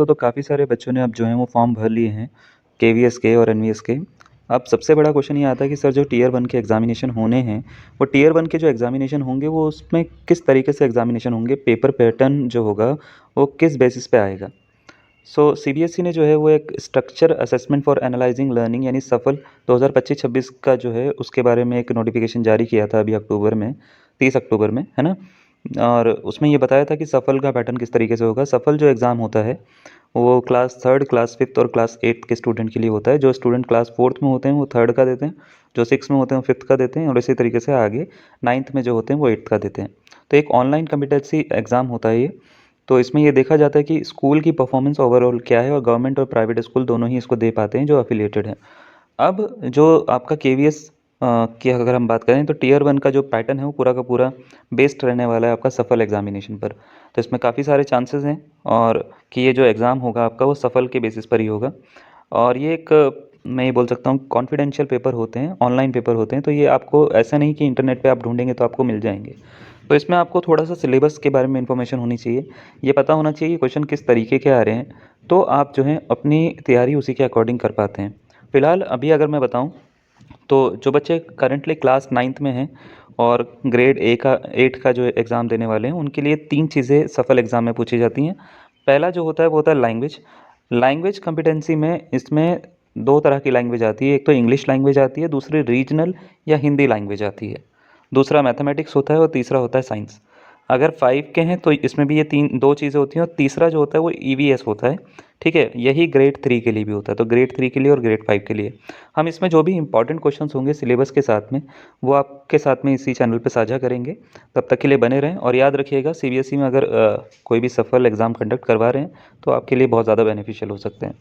तो काफ़ी सारे बच्चों ने अब जो है वो फॉर्म भर लिए हैं केवीएस के और एनवीएस के। अब सबसे बड़ा क्वेश्चन ये आता है कि सर जो टियर 1 के एग्ज़ामिनेशन होने हैं, वो टियर 1 के जो एग्ज़ामिनेशन होंगे वो उसमें किस तरीके से एग्ज़ामिनेशन होंगे? पेपर पैटर्न जो होगा वो किस बेसिस पे आएगा? सो सीबीएसई ने जो है वो एक structure assessment for analysing learning यानी सफल 2025-26 का जो है उसके बारे में एक नोटिफिकेशन जारी किया था अभी अक्टूबर में, 30 अक्टूबर में, है ना? और उसमें ये बताया था कि सफल का पैटर्न किस तरीके से होगा। सफल जो एग्ज़ाम होता है वो क्लास 3, क्लास 5 और क्लास 8 के स्टूडेंट के लिए होता है। जो स्टूडेंट क्लास 4th में होते हैं वो 3rd का देते हैं, जो 6 में होते हैं वो 5th का देते हैं और इसी तरीके से आगे 9th में जो होते हैं वो 8th का देते हैं। तो एक ऑनलाइन कॉम्पिटेंसी एग्ज़ाम होता है ये। तो इसमें ये देखा जाता है कि स्कूल की परफॉर्मेंस ओवरऑल क्या है और गवर्नमेंट और प्राइवेट स्कूल दोनों ही इसको दे पाते हैं जो एफिलिएटेड हैं। अब जो आपका केवीएस की अगर हम बात करें तो टियर 1 का जो पैटर्न है वो पूरा का पूरा बेस्ड रहने वाला है आपका सफल एग्जामिनेशन पर। तो इसमें काफ़ी सारे चांसेस हैं और कि ये जो एग्ज़ाम होगा आपका वो सफल के बेसिस पर ही होगा। और ये एक मैं ये बोल सकता हूँ कॉन्फिडेंशियल पेपर होते हैं, ऑनलाइन पेपर होते हैं, तो ये आपको ऐसा नहीं कि इंटरनेट पे आप ढूँढेंगे तो आपको मिल जाएँगे। तो इसमें आपको थोड़ा-सा सिलेबस के बारे में इन्फॉर्मेशन होनी चाहिए। ये पता होना चाहिए कि क्वेश्चन किस तरीके के आ रहे हैं, तो आप जो है अपनी तैयारी उसी के अकॉर्डिंग कर पाते हैं। फ़िलहाल अभी अगर मैं बताऊँ तो जो बच्चे करंटली क्लास 9th में हैं और ग्रेड 8 का जो एग्ज़ाम देने वाले हैं, उनके लिए 3 चीज़ें सफल एग्ज़ाम में पूछी जाती हैं। पहला जो होता है वो होता है लैंग्वेज। लैंग्वेज कॉम्पिटेंसी में इसमें 2 तरह की लैंग्वेज आती है, एक तो इंग्लिश लैंग्वेज आती है, दूसरी रीजनल या हिंदी लैंग्वेज आती है। दूसरा मैथमेटिक्स होता है और तीसरा होता है साइंस। अगर 5 के हैं तो इसमें भी ये 2 चीज़ें होती हैं और तीसरा जो होता है वो ईवीएस होता है, ठीक है? यही ग्रेड 3 के लिए भी होता है, तो ग्रेड 3 के लिए और ग्रेड 5 के लिए। हम इसमें जो भी इम्पोर्टेंट क्वेश्चंस होंगे सिलेबस के साथ में, वो आपके साथ में इसी चैनल पे साझा करेंगे। तब तक के लिए बने रहें और याद रखिएगा सीबीएसई में अगर कोई भी सफल एग्ज़ाम कंडक्ट करवा रहे हैं, तो आपके लिए बहुत ज़्यादा बेनिफिशियल हो सकते हैं।